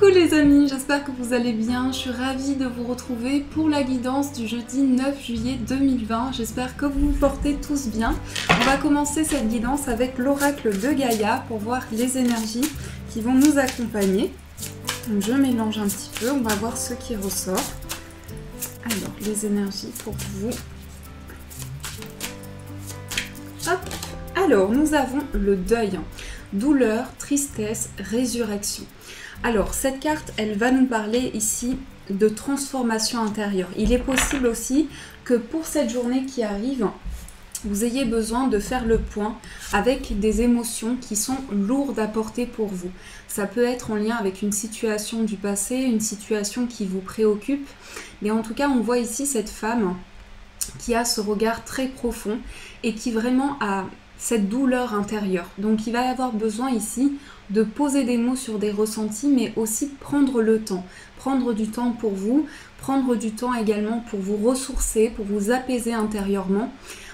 Coucou les amis, j'espère que vous allez bien. Je suis ravie de vous retrouver pour la guidance du jeudi 9 juillet 2020. J'espère que vous vous portez tous bien. On va commencer cette guidance avec l'oracle de Gaïa pour voir les énergies qui vont nous accompagner. Donc je mélange un petit peu, on va voir ce qui ressort. Alors, les énergies pour vous. Hop. Alors, nous avons le deuil. Douleur, tristesse, résurrection. Alors, cette carte, elle va nous parler ici de transformation intérieure. Il est possible aussi que pour cette journée qui arrive, vous ayez besoin de faire le point avec des émotions qui sont lourdes à porter pour vous. Ça peut être en lien avec une situation du passé, une situation qui vous préoccupe. Mais en tout cas, on voit ici cette femme qui a ce regard très profond et qui vraiment a cette douleur intérieure. Donc il va y avoir besoin ici de poser des mots sur des ressentis, mais aussi prendre le temps. Prendre du temps pour vous, prendre du temps également pour vous ressourcer, pour vous apaiser intérieurement.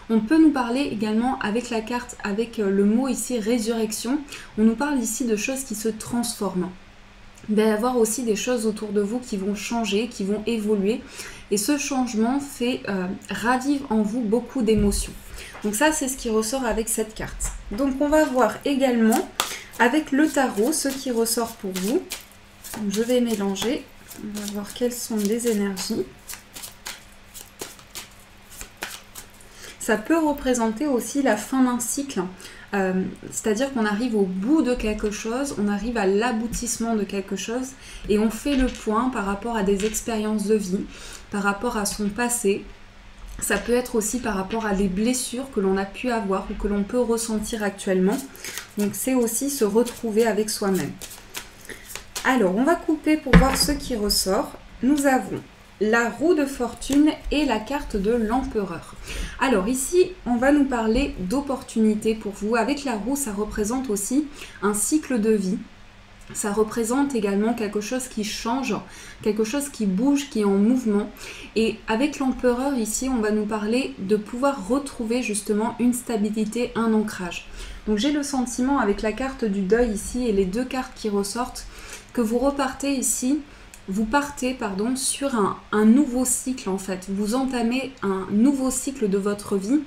On peut nous parler également avec la carte, avec le mot ici résurrection. On nous parle ici de choses qui se transforment. Il va y avoir aussi des choses autour de vous qui vont changer, qui vont évoluer. Et ce changement ravive en vous beaucoup d'émotions. Donc ça, c'est ce qui ressort avec cette carte. Donc on va voir également avec le tarot ce qui ressort pour vous. Donc, je vais mélanger. On va voir quelles sont les énergies. Ça peut représenter aussi la fin d'un cycle. C'est-à-dire qu'on arrive au bout de quelque chose, on arrive à l'aboutissement de quelque chose et on fait le point par rapport à des expériences de vie, par rapport à son passé. Ça peut être aussi par rapport à des blessures que l'on a pu avoir ou que l'on peut ressentir actuellement. Donc c'est aussi se retrouver avec soi-même. Alors on va couper pour voir ce qui ressort. Nous avons la roue de fortune et la carte de l'empereur. Alors ici, on va nous parler d'opportunités pour vous. Avec la roue, ça représente aussi un cycle de vie. Ça représente également quelque chose qui change, quelque chose qui bouge, qui est en mouvement. Et avec l'empereur ici, on va nous parler de pouvoir retrouver justement une stabilité, un ancrage. Donc j'ai le sentiment avec la carte du deuil ici et les deux cartes qui ressortent que vous repartez ici. Vous partez sur un nouveau cycle en fait. Vous entamez un nouveau cycle de votre vie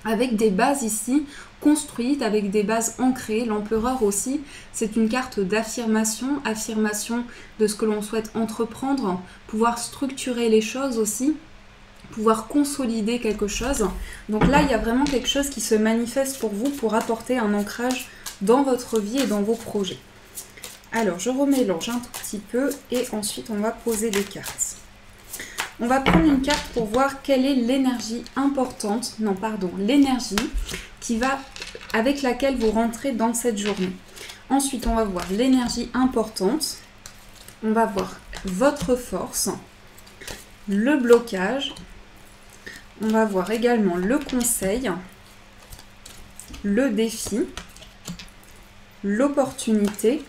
avec des bases ici construites, avec des bases ancrées. L'empereur aussi, c'est une carte d'affirmation, affirmation de ce que l'on souhaite entreprendre, pouvoir structurer les choses aussi, pouvoir consolider quelque chose. Donc là, il y a vraiment quelque chose qui se manifeste pour vous pour apporter un ancrage dans votre vie et dans vos projets. Alors, je remélange un tout petit peu et ensuite on va poser les cartes. On va prendre une carte pour voir quelle est l'énergie importante, l'énergie avec laquelle vous rentrez dans cette journée. Ensuite, on va voir l'énergie importante. On va voir votre force, le blocage. On va voir également le conseil, le défi, l'opportunité.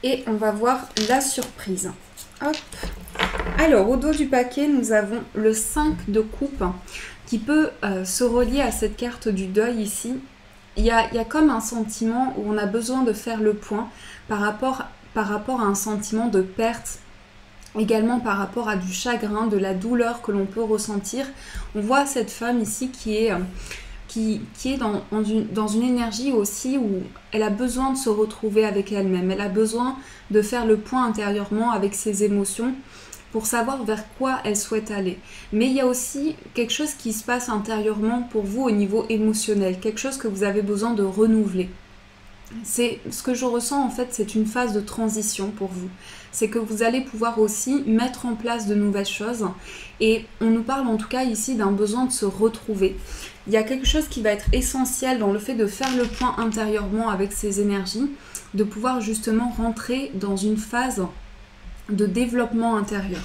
Et on va voir la surprise. Hop. Alors, au dos du paquet, nous avons le 5 de coupe qui peut se relier à cette carte du deuil ici. Il y a comme un sentiment où on a besoin de faire le point par rapport à un sentiment de perte, également par rapport à du chagrin, de la douleur que l'on peut ressentir. On voit cette femme ici qui est dans une énergie aussi où elle a besoin de se retrouver avec elle-même. Elle a besoin de faire le point intérieurement avec ses émotions pour savoir vers quoi elle souhaite aller. Mais il y a aussi quelque chose qui se passe intérieurement pour vous au niveau émotionnel, quelque chose que vous avez besoin de renouveler. C'est ce que je ressens en fait, c'est une phase de transition pour vous. C'est que vous allez pouvoir aussi mettre en place de nouvelles choses et on nous parle en tout cas ici d'un besoin de se retrouver. Il y a quelque chose qui va être essentiel dans le fait de faire le point intérieurement avec ces énergies, de pouvoir justement rentrer dans une phase de développement intérieur.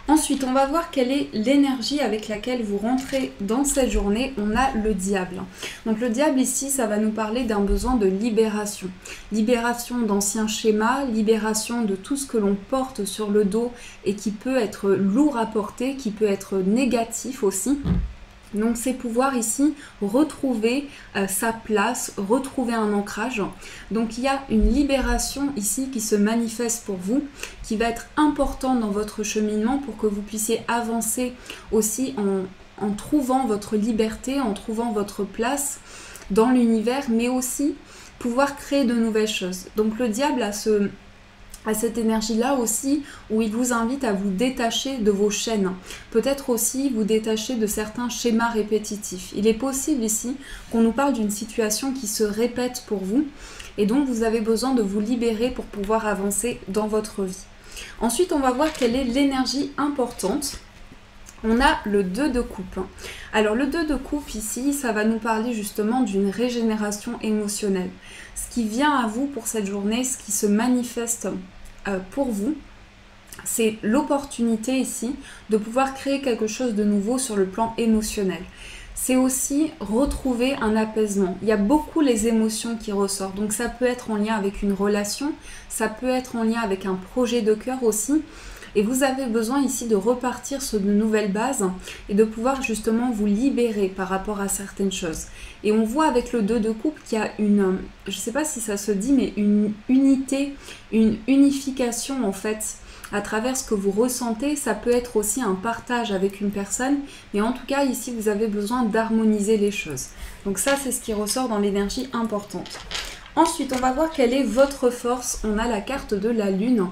Ensuite, on va voir quelle est l'énergie avec laquelle vous rentrez dans cette journée. On a le diable. Donc le diable ici, ça va nous parler d'un besoin de libération. Libération d'anciens schémas, libération de tout ce que l'on porte sur le dos et qui peut être lourd à porter, qui peut être négatif aussi. Donc c'est pouvoir ici retrouver sa place, retrouver un ancrage. Donc il y a une libération ici qui se manifeste pour vous, qui va être importante dans votre cheminement pour que vous puissiez avancer aussi en trouvant votre liberté, en trouvant votre place dans l'univers, mais aussi pouvoir créer de nouvelles choses. Donc le diable a cette énergie-là aussi où il vous invite à vous détacher de vos chaînes. Peut-être aussi vous détacher de certains schémas répétitifs. Il est possible ici qu'on nous parle d'une situation qui se répète pour vous et donc vous avez besoin de vous libérer pour pouvoir avancer dans votre vie. Ensuite, on va voir quelle est l'énergie importante. On a le 2 de coupe. Alors le 2 de coupe ici, ça va nous parler justement d'une régénération émotionnelle. Ce qui vient à vous pour cette journée, ce qui se manifeste pour vous, c'est l'opportunité ici de pouvoir créer quelque chose de nouveau sur le plan émotionnel. C'est aussi retrouver un apaisement. Il y a beaucoup les émotions qui ressortent. Donc ça peut être en lien avec une relation, ça peut être en lien avec un projet de cœur aussi. Et vous avez besoin ici de repartir sur de nouvelles bases et de pouvoir justement vous libérer par rapport à certaines choses. Et on voit avec le 2 de coupe qu'il y a une, je ne sais pas si ça se dit, mais une unité, une unification en fait à travers ce que vous ressentez. Ça peut être aussi un partage avec une personne, mais en tout cas ici vous avez besoin d'harmoniser les choses. Donc ça c'est ce qui ressort dans l'énergie importante. Ensuite on va voir quelle est votre force. On a la carte de la lune.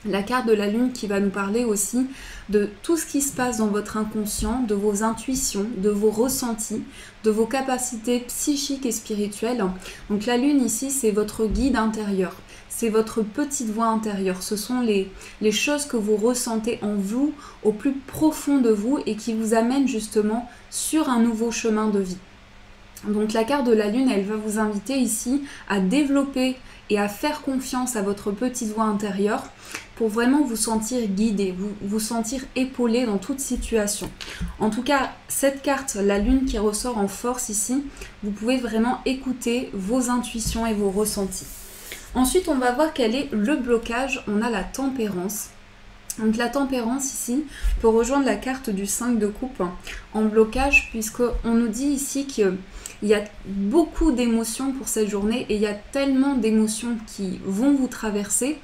La carte de la lune qui va nous parler aussi de tout ce qui se passe dans votre inconscient, de vos intuitions, de vos ressentis, de vos capacités psychiques et spirituelles. Donc la lune ici, c'est votre guide intérieur, c'est votre petite voix intérieure. Ce sont les choses que vous ressentez en vous, au plus profond de vous et qui vous amènent justement sur un nouveau chemin de vie. Donc la carte de la lune, elle va vous inviter ici à développer et à faire confiance à votre petite voix intérieure pour vraiment vous sentir guidé, vous sentir épaulé dans toute situation. En tout cas, cette carte, la lune qui ressort en force ici, vous pouvez vraiment écouter vos intuitions et vos ressentis. Ensuite, on va voir quel est le blocage. On a la tempérance. Donc la tempérance ici peut rejoindre la carte du 5 de coupe en blocage, puisqu'on nous dit ici qu'il y a beaucoup d'émotions pour cette journée et il y a tellement d'émotions qui vont vous traverser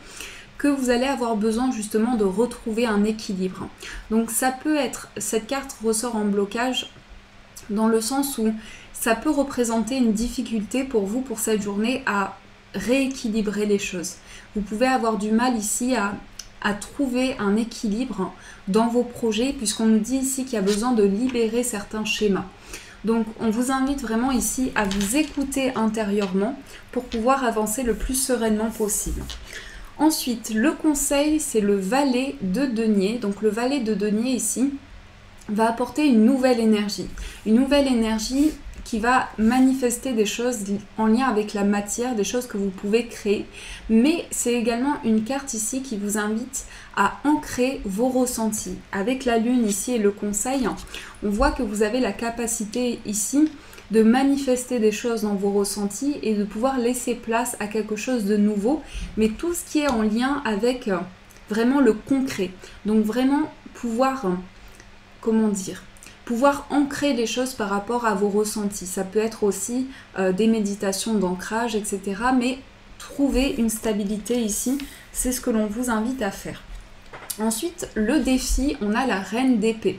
que vous allez avoir besoin justement de retrouver un équilibre. Donc ça peut être, cette carte ressort en blocage dans le sens où ça peut représenter une difficulté pour vous pour cette journée à rééquilibrer les choses. Vous pouvez avoir du mal ici à trouver un équilibre dans vos projets puisqu'on nous dit ici qu'il y a besoin de libérer certains schémas. Donc on vous invite vraiment ici à vous écouter intérieurement pour pouvoir avancer le plus sereinement possible. Ensuite, le conseil, c'est le valet de denier. Donc le valet de denier ici va apporter une nouvelle énergie. Une nouvelle énergie qui va manifester des choses en lien avec la matière, des choses que vous pouvez créer. Mais c'est également une carte ici qui vous invite à ancrer vos ressentis. Avec la lune ici et le conseil, on voit que vous avez la capacité ici de manifester des choses dans vos ressentis et de pouvoir laisser place à quelque chose de nouveau, mais tout ce qui est en lien avec vraiment le concret. Donc vraiment pouvoir, pouvoir ancrer les choses par rapport à vos ressentis. Ça peut être aussi des méditations d'ancrage, etc. Mais trouver une stabilité ici, c'est ce que l'on vous invite à faire. Ensuite, le défi, on a la reine d'épée.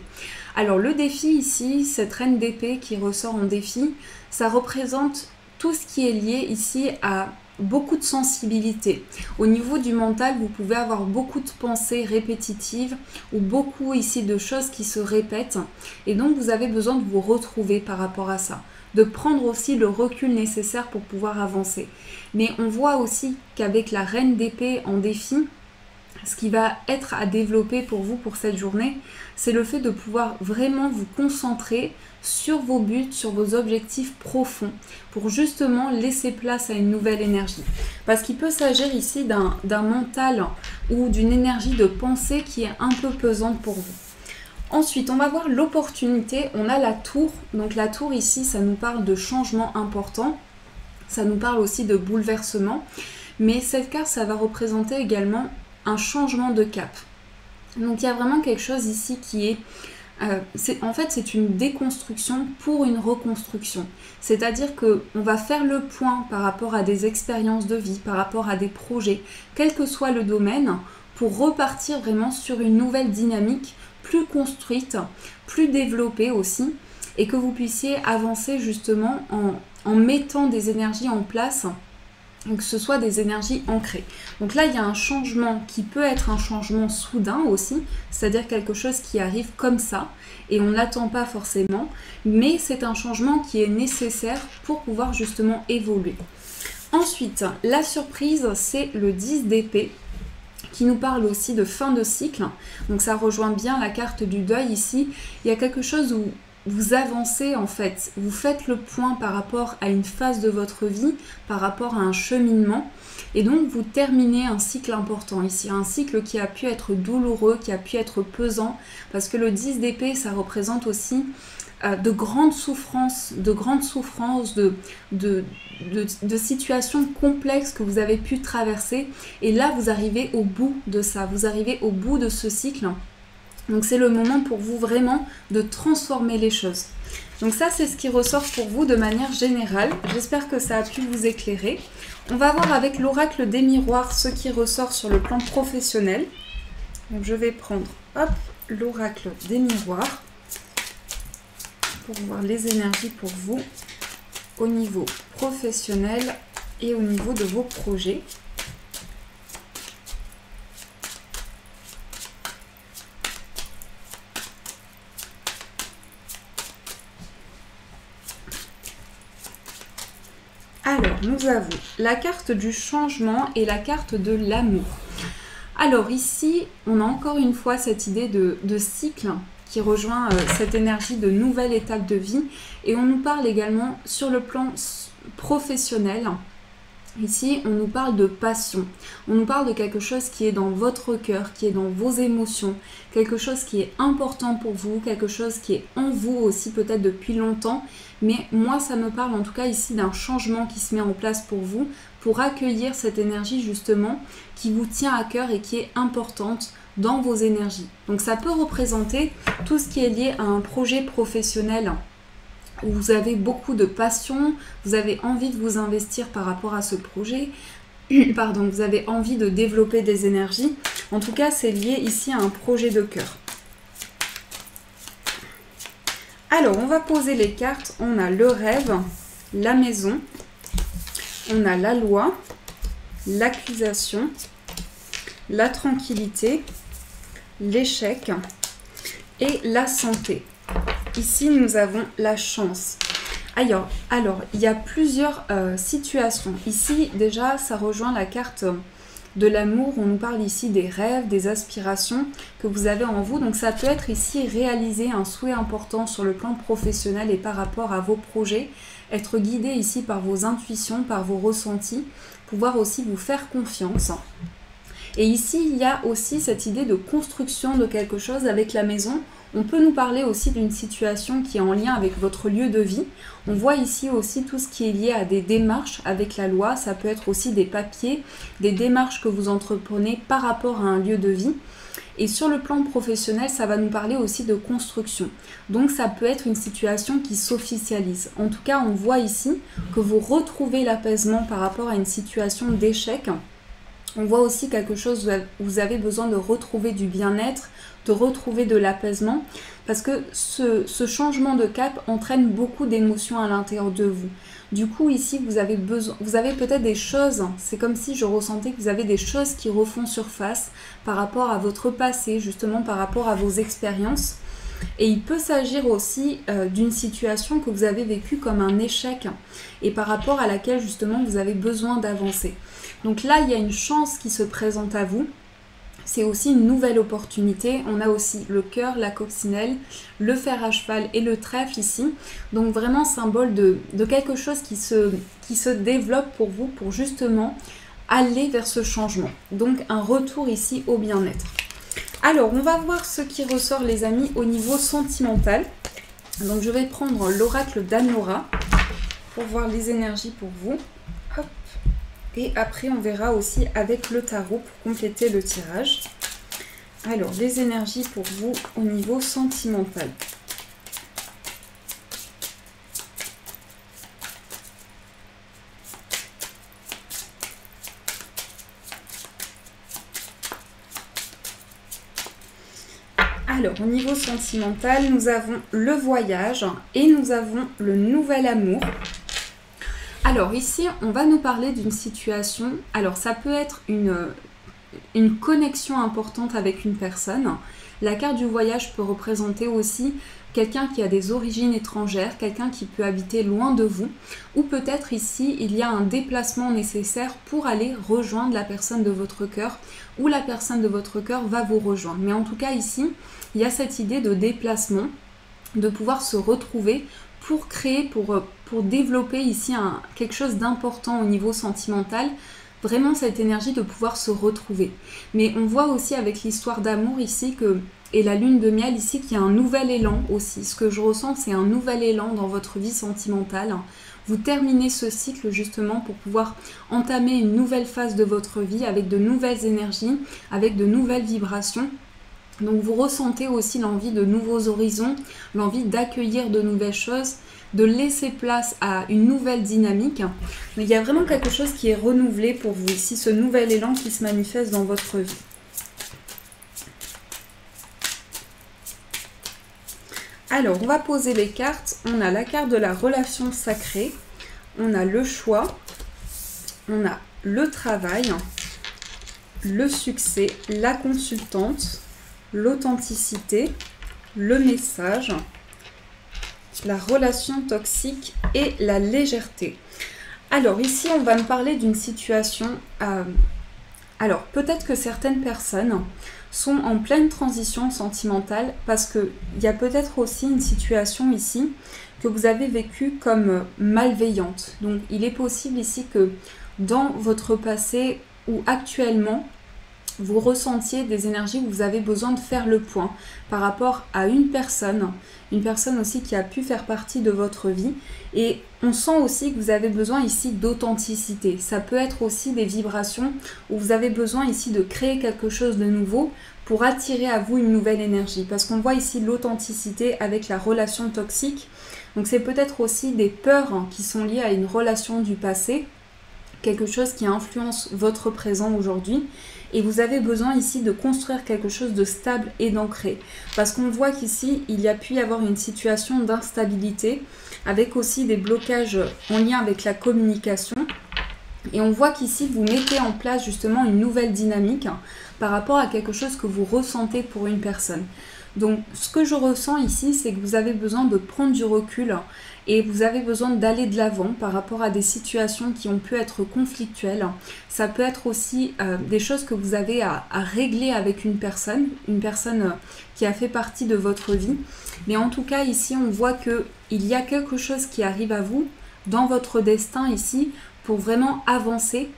Alors le défi ici, cette reine d'épée qui ressort en défi, ça représente tout ce qui est lié ici à beaucoup de sensibilité. Au niveau du mental, vous pouvez avoir beaucoup de pensées répétitives ou beaucoup ici de choses qui se répètent et donc vous avez besoin de vous retrouver par rapport à ça, de prendre aussi le recul nécessaire pour pouvoir avancer. Mais on voit aussi qu'avec la reine d'épée en défi, ce qui va être à développer pour vous pour cette journée, c'est le fait de pouvoir vraiment vous concentrer sur vos buts, sur vos objectifs profonds, pour justement laisser place à une nouvelle énergie. Parce qu'il peut s'agir ici d'un mental ou d'une énergie de pensée qui est un peu pesante pour vous. Ensuite, on va voir l'opportunité. On a la tour. Donc la tour ici, ça nous parle de changement important. Ça nous parle aussi de bouleversement. Mais cette carte, ça va représenter également un changement de cap. Donc il y a vraiment quelque chose ici qui est En fait, c'est une déconstruction pour une reconstruction. C'est-à-dire qu'on va faire le point par rapport à des expériences de vie, par rapport à des projets, quel que soit le domaine, pour repartir vraiment sur une nouvelle dynamique plus construite, plus développée aussi, et que vous puissiez avancer justement en mettant des énergies en place, que ce soit des énergies ancrées. Donc là, il y a un changement qui peut être un changement soudain aussi, c'est-à-dire quelque chose qui arrive comme ça, et on ne l'attend pas forcément, mais c'est un changement qui est nécessaire pour pouvoir justement évoluer. Ensuite, la surprise, c'est le 10 d'épée, qui nous parle aussi de fin de cycle. Donc ça rejoint bien la carte du deuil ici. Il y a quelque chose où vous avancez en fait, vous faites le point par rapport à une phase de votre vie, par rapport à un cheminement, et donc vous terminez un cycle important ici, un cycle qui a pu être douloureux, qui a pu être pesant, parce que le 10 d'épée, ça représente aussi de grandes souffrances, de situations complexes que vous avez pu traverser, et là vous arrivez au bout de ça, vous arrivez au bout de ce cycle. Donc c'est le moment pour vous vraiment de transformer les choses. Donc ça, c'est ce qui ressort pour vous de manière générale. J'espère que ça a pu vous éclairer. On va voir avec l'oracle des miroirs ce qui ressort sur le plan professionnel. Donc je vais prendre l'oracle des miroirs pour voir les énergies pour vous au niveau professionnel et au niveau de vos projets. Alors, nous avons la carte du changement et la carte de l'amour. Alors ici, on a encore une fois cette idée de cycle qui rejoint cette énergie de nouvelle étape de vie. Et on nous parle également sur le plan professionnel. Ici, on nous parle de passion. On nous parle de quelque chose qui est dans votre cœur, qui est dans vos émotions, quelque chose qui est important pour vous, quelque chose qui est en vous aussi peut-être depuis longtemps. Mais moi, ça me parle en tout cas ici d'un changement qui se met en place pour vous, pour accueillir cette énergie justement qui vous tient à cœur et qui est importante dans vos énergies. Donc ça peut représenter tout ce qui est lié à un projet professionnel où vous avez beaucoup de passion, vous avez envie de vous investir par rapport à ce projet, vous avez envie de développer des énergies. En tout cas, c'est lié ici à un projet de cœur. Alors, on va poser les cartes. On a le rêve, la maison, on a la loi, l'accusation, la tranquillité, l'échec et la santé. Ici, nous avons la chance. Alors, il y a plusieurs situations. Ici, déjà, ça rejoint la carte de l'amour. On nous parle ici des rêves, des aspirations que vous avez en vous. Donc, ça peut être ici réaliser un souhait important sur le plan professionnel et par rapport à vos projets. Être guidé ici par vos intuitions, par vos ressentis. Pouvoir aussi vous faire confiance. Et ici, il y a aussi cette idée de construction de quelque chose avec la maison. On peut nous parler aussi d'une situation qui est en lien avec votre lieu de vie. On voit ici aussi tout ce qui est lié à des démarches avec la loi. Ça peut être aussi des papiers, des démarches que vous entreprenez par rapport à un lieu de vie. Et sur le plan professionnel, ça va nous parler aussi de construction. Donc ça peut être une situation qui s'officialise. En tout cas, on voit ici que vous retrouvez l'apaisement par rapport à une situation d'échec. On voit aussi quelque chose où vous avez besoin de retrouver du bien-être, de retrouver de l'apaisement, parce que ce changement de cap entraîne beaucoup d'émotions à l'intérieur de vous. Du coup, ici, vous avez peut-être des choses, c'est comme si je ressentais que vous avez des choses qui refont surface par rapport à votre passé, justement par rapport à vos expériences. Et il peut s'agir aussi d'une situation que vous avez vécue comme un échec et par rapport à laquelle justement vous avez besoin d'avancer. Donc là, il y a une chance qui se présente à vous. C'est aussi une nouvelle opportunité. On a aussi le cœur, la coccinelle, le fer à cheval et le trèfle ici. Donc vraiment symbole de quelque chose qui se développe pour vous pour justement aller vers ce changement. Donc un retour ici au bien-être. Alors, on va voir ce qui ressort les amis au niveau sentimental. Donc je vais prendre l'oracle d'Anora pour voir les énergies pour vous. Hop. Et après, on verra aussi avec le tarot pour compléter le tirage. Alors, les énergies pour vous au niveau sentimental. Alors, au niveau sentimental, nous avons le voyage et nous avons le nouvel amour. Alors ici, on va nous parler d'une situation. Alors, ça peut être une connexion importante avec une personne. La carte du voyage peut représenter aussi quelqu'un qui a des origines étrangères, quelqu'un qui peut habiter loin de vous, ou peut-être ici, il y a un déplacement nécessaire pour aller rejoindre la personne de votre cœur, ou la personne de votre cœur va vous rejoindre. Mais en tout cas ici, il y a cette idée de déplacement, de pouvoir se retrouver pour créer, pour développer ici quelque chose d'important au niveau sentimental, vraiment cette énergie de pouvoir se retrouver. Mais on voit aussi avec l'histoire d'amour ici et la lune de miel ici qu'il y a un nouvel élan aussi. Ce que je ressens, c'est un nouvel élan dans votre vie sentimentale. Vous terminez ce cycle justement pour pouvoir entamer une nouvelle phase de votre vie avec de nouvelles énergies, avec de nouvelles vibrations. Donc vous ressentez aussi l'envie de nouveaux horizons, l'envie d'accueillir de nouvelles choses, de laisser place à une nouvelle dynamique. Mais il y a vraiment quelque chose qui est renouvelé pour vous ici, ce nouvel élan qui se manifeste dans votre vie. Alors, on va poser les cartes. On a la carte de la relation sacrée, on a le choix, on a le travail, le succès, la consultante, l'authenticité, le message, la relation toxique et la légèreté. Alors ici, on va me parler d'une situation... alors peut-être que certaines personnes sont en pleine transition sentimentale parce qu'il y a peut-être aussi une situation ici que vous avez vécue comme malveillante. Donc il est possible ici que dans votre passé ou actuellement, vous ressentiez des énergies où vous avez besoin de faire le point par rapport à une personne aussi qui a pu faire partie de votre vie. Et on sent aussi que vous avez besoin ici d'authenticité. Ça peut être aussi des vibrations où vous avez besoin ici de créer quelque chose de nouveau pour attirer à vous une nouvelle énergie. Parce qu'on voit ici l'authenticité avec la relation toxique. Donc c'est peut-être aussi des peurs qui sont liées à une relation du passé, quelque chose qui influence votre présent aujourd'hui. Et vous avez besoin ici de construire quelque chose de stable et d'ancré. Parce qu'on voit qu'ici, il y a pu y avoir une situation d'instabilité avec aussi des blocages en lien avec la communication. Et on voit qu'ici, vous mettez en place justement une nouvelle dynamique par rapport à quelque chose que vous ressentez pour une personne. Donc, ce que je ressens ici, c'est que vous avez besoin de prendre du recul et vous avez besoin d'aller de l'avant par rapport à des situations qui ont pu être conflictuelles. Ça peut être aussi des choses que vous avez à régler avec une personne qui a fait partie de votre vie. Mais en tout cas, ici, on voit qu'il y a quelque chose qui arrive à vous dans votre destin ici pour vraiment avancer,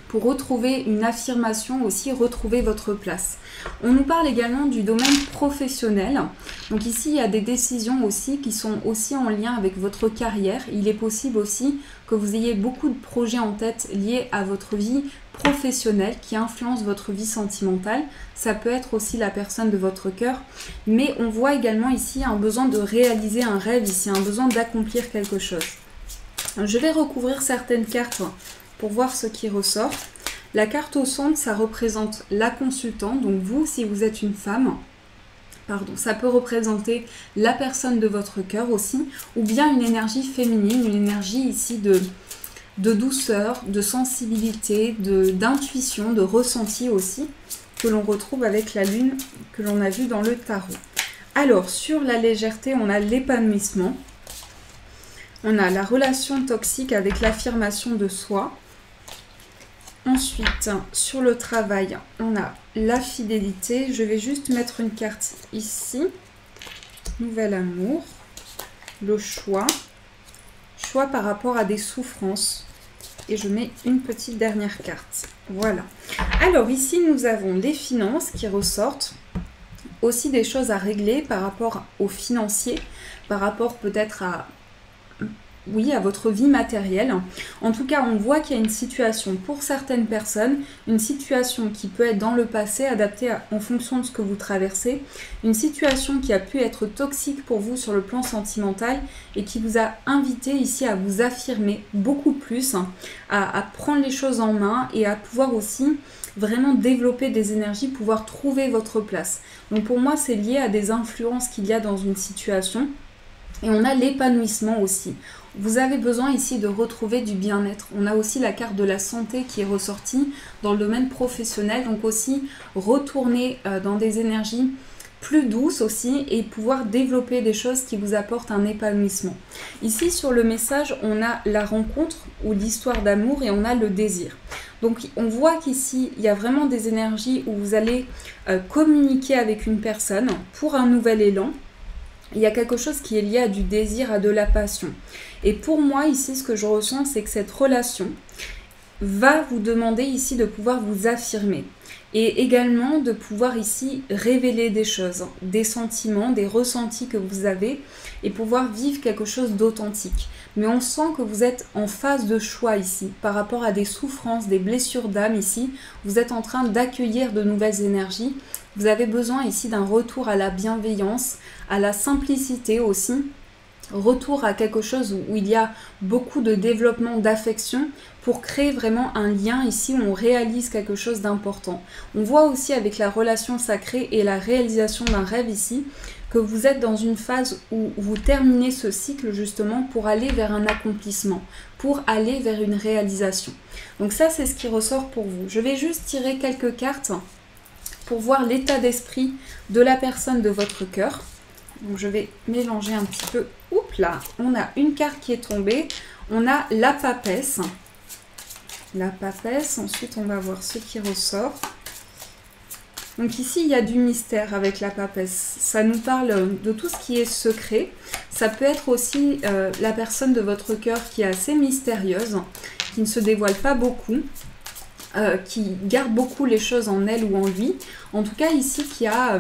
pour retrouver une affirmation aussi, retrouver votre place. On nous parle également du domaine professionnel. Donc ici, il y a des décisions aussi qui sont aussi en lien avec votre carrière. Il est possible aussi que vous ayez beaucoup de projets en tête liés à votre vie professionnelle qui influencent votre vie sentimentale. Ça peut être aussi la personne de votre cœur. Mais on voit également ici un besoin de réaliser un rêve, ici un besoin d'accomplir quelque chose. Je vais recouvrir certaines cartes pour voir ce qui ressort. La carte au centre, ça représente la consultante. Donc vous, si vous êtes une femme, ça peut représenter la personne de votre cœur aussi, ou bien une énergie féminine, une énergie ici de douceur, de sensibilité, d'intuition, de ressenti aussi, que l'on retrouve avec la lune que l'on a vue dans le tarot. Alors, sur la légèreté, on a l'épanouissement. On a la relation toxique avec l'affirmation de soi. Ensuite, sur le travail, on a la fidélité. Je vais juste mettre une carte ici. Nouvel amour. Le choix. Choix par rapport à des souffrances. Et je mets une petite dernière carte. Voilà. Alors ici, nous avons les finances qui ressortent. Aussi des choses à régler par rapport aux financiers. Par rapport peut-être à oui, à votre vie matérielle. En tout cas, on voit qu'il y a une situation pour certaines personnes, une situation qui peut être dans le passé, adaptée en fonction de ce que vous traversez, une situation qui a pu être toxique pour vous sur le plan sentimental et qui vous a invité ici à vous affirmer beaucoup plus, à prendre les choses en main et à pouvoir aussi vraiment développer des énergies, pouvoir trouver votre place. Donc pour moi, c'est lié à des influences qu'il y a dans une situation. Et on a l'épanouissement aussi. Vous avez besoin ici de retrouver du bien-être. On a aussi la carte de la santé qui est ressortie dans le domaine professionnel. Donc aussi retourner dans des énergies plus douces aussi et pouvoir développer des choses qui vous apportent un épanouissement. Ici sur le message, on a la rencontre ou l'histoire d'amour et on a le désir. Donc on voit qu'ici, il y a vraiment des énergies où vous allez communiquer avec une personne pour un nouvel élan. Il y a quelque chose qui est lié à du désir, à de la passion. Et pour moi, ici, ce que je ressens, c'est que cette relation va vous demander ici de pouvoir vous affirmer. Et également de pouvoir ici révéler des choses, des sentiments, des ressentis que vous avez et pouvoir vivre quelque chose d'authentique. Mais on sent que vous êtes en phase de choix ici, par rapport à des souffrances, des blessures d'âme ici. Vous êtes en train d'accueillir de nouvelles énergies. Vous avez besoin ici d'un retour à la bienveillance, à la simplicité aussi. Retour à quelque chose où il y a beaucoup de développement d'affection pour créer vraiment un lien ici où on réalise quelque chose d'important. On voit aussi avec la relation sacrée et la réalisation d'un rêve ici que vous êtes dans une phase où vous terminez ce cycle justement pour aller vers un accomplissement, pour aller vers une réalisation. Donc ça, c'est ce qui ressort pour vous. Je vais juste tirer quelques cartes pour voir l'état d'esprit de la personne de votre cœur. Donc je vais mélanger un petit peu. Oups là, on a une carte qui est tombée. On a la papesse. La papesse. Ensuite, on va voir ce qui ressort. Donc ici, il y a du mystère avec la papesse. Ça nous parle de tout ce qui est secret. Ça peut être aussi la personne de votre cœur qui est assez mystérieuse, qui ne se dévoile pas beaucoup, qui garde beaucoup les choses en elle ou en lui. En tout cas, ici, qui a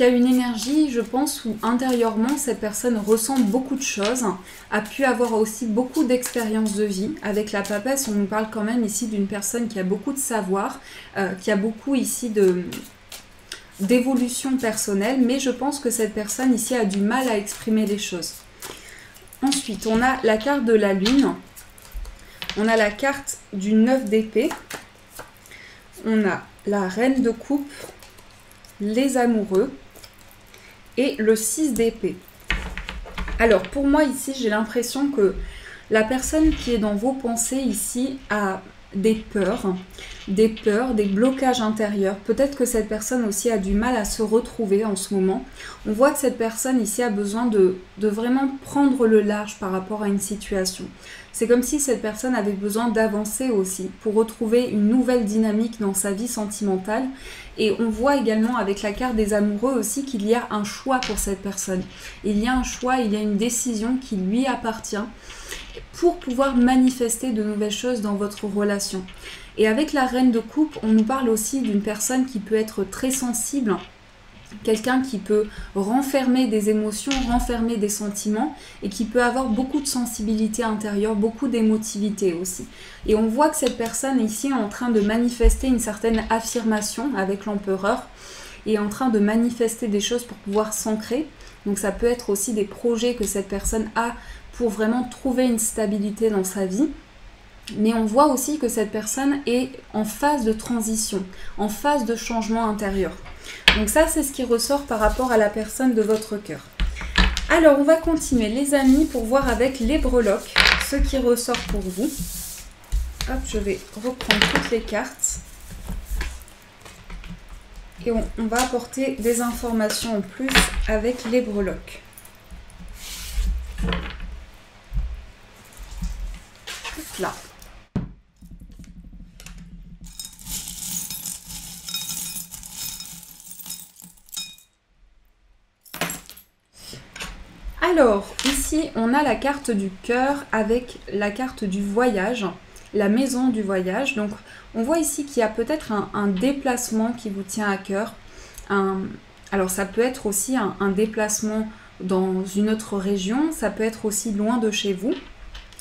une énergie, je pense, où intérieurement, cette personne ressent beaucoup de choses, a pu avoir aussi beaucoup d'expériences de vie. Avec la papesse, on nous parle quand même ici d'une personne qui a beaucoup de savoir, qui a beaucoup ici d'évolution personnelle, mais je pense que cette personne ici a du mal à exprimer les choses. Ensuite, on a la carte de la lune, on a la carte du 9 d'épée, on a la reine de coupe, les amoureux, et le 6 d'épée. Alors pour moi ici, j'ai l'impression que la personne qui est dans vos pensées ici a des peurs, des blocages intérieurs. Peut-être que cette personne aussi a du mal à se retrouver en ce moment. On voit que cette personne ici a besoin de vraiment prendre le large par rapport à une situation. C'est comme si cette personne avait besoin d'avancer aussi pour retrouver une nouvelle dynamique dans sa vie sentimentale. Et on voit également avec la carte des amoureux aussi qu'il y a un choix pour cette personne. Il y a un choix, il y a une décision qui lui appartient pour pouvoir manifester de nouvelles choses dans votre relation. Et avec la reine de coupe, on nous parle aussi d'une personne qui peut être très sensible, quelqu'un qui peut renfermer des émotions, renfermer des sentiments et qui peut avoir beaucoup de sensibilité intérieure, beaucoup d'émotivité aussi. Et on voit que cette personne ici est en train de manifester une certaine affirmation avec l'empereur et est en train de manifester des choses pour pouvoir s'ancrer. Donc ça peut être aussi des projets que cette personne a pour vraiment trouver une stabilité dans sa vie. Mais on voit aussi que cette personne est en phase de transition, en phase de changement intérieur. Donc ça, c'est ce qui ressort par rapport à la personne de votre cœur. Alors, on va continuer, les amis, pour voir avec les breloques ce qui ressort pour vous. Hop, je vais reprendre toutes les cartes. Et on va apporter des informations en plus avec les breloques. Hop là. Alors, ici, on a la carte du cœur avec la carte du voyage, la maison du voyage. Donc, on voit ici qu'il y a peut-être un déplacement qui vous tient à cœur. Alors, ça peut être aussi un déplacement dans une autre région, ça peut être aussi loin de chez vous.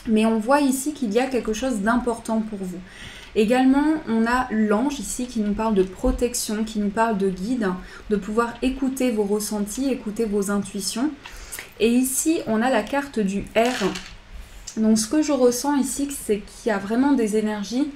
Mais on voit ici qu'il y a quelque chose d'important pour vous. Également, on a l'ange ici qui nous parle de protection, qui nous parle de guide, de pouvoir écouter vos ressentis, écouter vos intuitions. Et ici, on a la carte du R. Donc ce que je ressens ici, c'est qu'il y a vraiment des énergies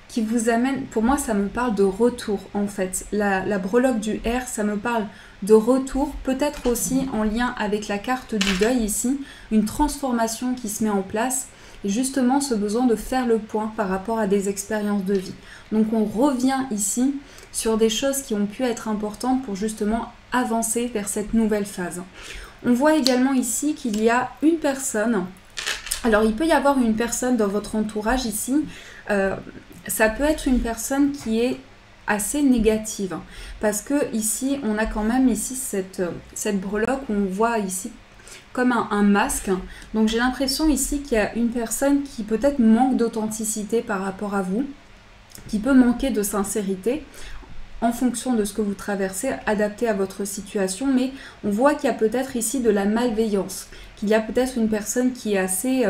qui vous amènent, pour moi ça me parle de retour en fait. La breloque du R, ça me parle de retour, peut-être aussi en lien avec la carte du deuil ici, une transformation qui se met en place. Et justement ce besoin de faire le point par rapport à des expériences de vie. Donc on revient ici sur des choses qui ont pu être importantes pour justement avancer vers cette nouvelle phase. On voit également ici qu'il y a une personne. Alors il peut y avoir une personne dans votre entourage ici. Ça peut être une personne qui est assez négative. Parce que ici on a quand même ici cette breloque où on voit ici comme un masque. Donc j'ai l'impression ici qu'il y a une personne qui peut-être manque d'authenticité par rapport à vous, qui peut manquer de sincérité en fonction de ce que vous traversez, adapté à votre situation, mais on voit qu'il y a peut-être ici de la malveillance, qu'il y a peut-être une personne qui est assez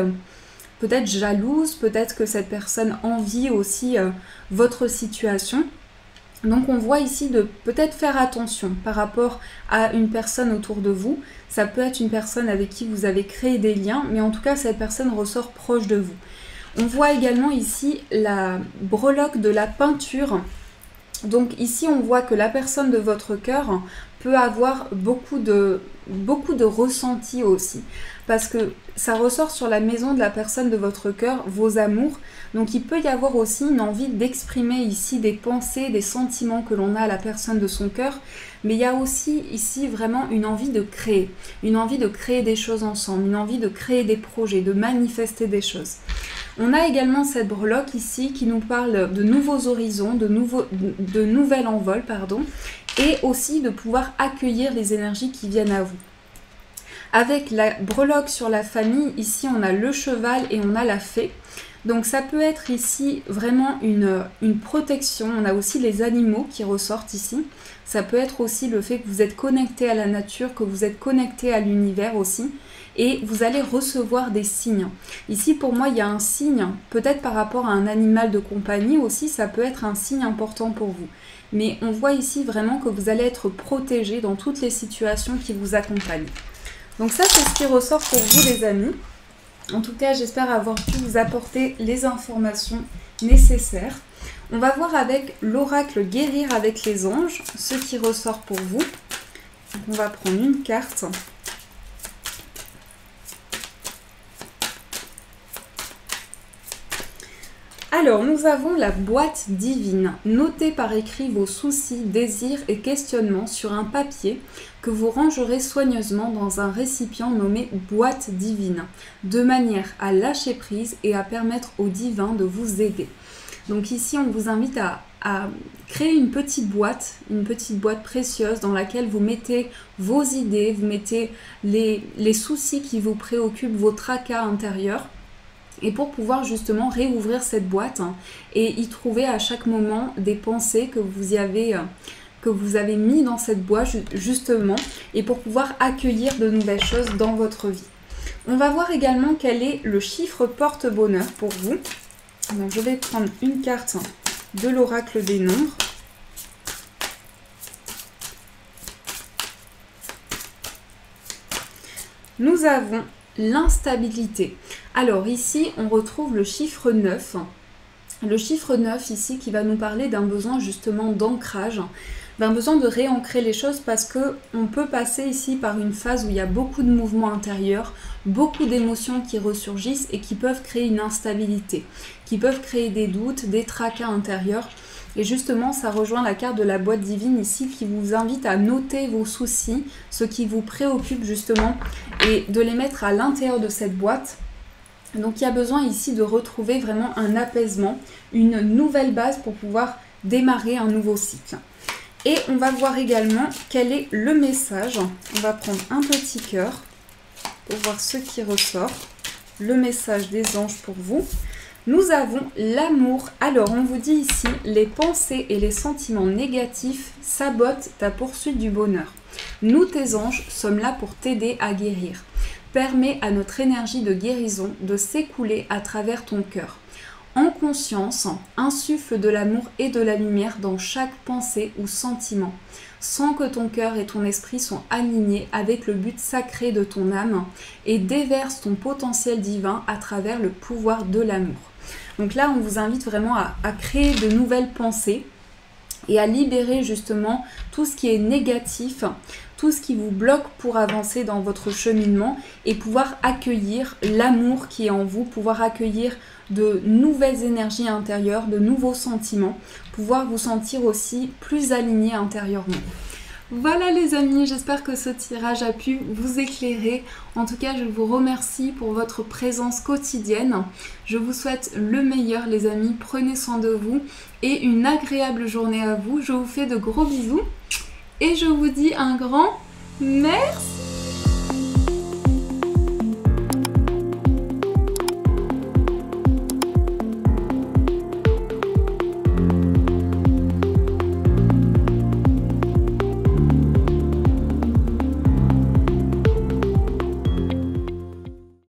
peut-être jalouse, peut-être que cette personne envie aussi votre situation. Donc on voit ici de peut-être faire attention par rapport à une personne autour de vous. Ça peut être une personne avec qui vous avez créé des liens, mais en tout cas cette personne ressort proche de vous. On voit également ici la breloque de la peinture. Donc ici on voit que la personne de votre cœur peut avoir beaucoup de ressentis aussi. Parce que ça ressort sur la maison de la personne de votre cœur, vos amours. Donc il peut y avoir aussi une envie d'exprimer ici des pensées, des sentiments que l'on a à la personne de son cœur. Mais il y a aussi ici vraiment une envie de créer des choses ensemble, une envie de créer des projets, de manifester des choses. On a également cette breloque ici qui nous parle de nouveaux horizons, de nouvel envol, pardon, et aussi de pouvoir accueillir les énergies qui viennent à vous. Avec la breloque sur la famille, ici on a le cheval et on a la fée. Donc ça peut être ici vraiment une protection. On a aussi les animaux qui ressortent ici. Ça peut être aussi le fait que vous êtes connecté à la nature, que vous êtes connecté à l'univers aussi. Et vous allez recevoir des signes. Ici pour moi il y a un signe, peut-être par rapport à un animal de compagnie aussi, ça peut être un signe important pour vous. Mais on voit ici vraiment que vous allez être protégé dans toutes les situations qui vous accompagnent. Donc ça c'est ce qui ressort pour vous les amis. En tout cas j'espère avoir pu vous apporter les informations nécessaires. On va voir avec l'oracle guérir avec les anges, ce qui ressort pour vous. Donc, on va prendre une carte. Alors, nous avons la boîte divine. Notez par écrit vos soucis, désirs et questionnements sur un papier que vous rangerez soigneusement dans un récipient nommé boîte divine, de manière à lâcher prise et à permettre au divin de vous aider. Donc ici, on vous invite à créer une petite boîte précieuse dans laquelle vous mettez vos idées, vous mettez les soucis qui vous préoccupent, vos tracas intérieurs. Et pour pouvoir justement réouvrir cette boîte et y trouver à chaque moment des pensées que vous avez mis dans cette boîte justement, et pour pouvoir accueillir de nouvelles choses dans votre vie. On va voir également quel est le chiffre porte-bonheur pour vous. Donc je vais prendre une carte de l'oracle des nombres. Nous avons l'instabilité. Alors ici, on retrouve le chiffre 9. Le chiffre 9 ici qui va nous parler d'un besoin justement d'ancrage, d'un besoin de réancrer les choses parce que on peut passer ici par une phase où il y a beaucoup de mouvements intérieurs, beaucoup d'émotions qui ressurgissent et qui peuvent créer une instabilité, qui peuvent créer des doutes, des tracas intérieurs. Et justement, ça rejoint la carte de la boîte divine ici qui vous invite à noter vos soucis, ce qui vous préoccupe justement, et de les mettre à l'intérieur de cette boîte. Donc il y a besoin ici de retrouver vraiment un apaisement, une nouvelle base pour pouvoir démarrer un nouveau cycle. Et on va voir également quel est le message. On va prendre un petit cœur pour voir ce qui ressort. Le message des anges pour vous. Nous avons l'amour. Alors, on vous dit ici, les pensées et les sentiments négatifs sabotent ta poursuite du bonheur. Nous, tes anges, sommes là pour t'aider à guérir. Permets à notre énergie de guérison de s'écouler à travers ton cœur. En conscience, insuffle de l'amour et de la lumière dans chaque pensée ou sentiment. Sens que ton cœur et ton esprit sont alignés avec le but sacré de ton âme et déverse ton potentiel divin à travers le pouvoir de l'amour. Donc là, on vous invite vraiment à créer de nouvelles pensées et à libérer justement tout ce qui est négatif, tout ce qui vous bloque pour avancer dans votre cheminement et pouvoir accueillir l'amour qui est en vous, pouvoir accueillir de nouvelles énergies intérieures, de nouveaux sentiments, pouvoir vous sentir aussi plus aligné intérieurement. Voilà les amis, j'espère que ce tirage a pu vous éclairer. En tout cas, je vous remercie pour votre présence quotidienne. Je vous souhaite le meilleur les amis, prenez soin de vous et une agréable journée à vous. Je vous fais de gros bisous et je vous dis un grand merci.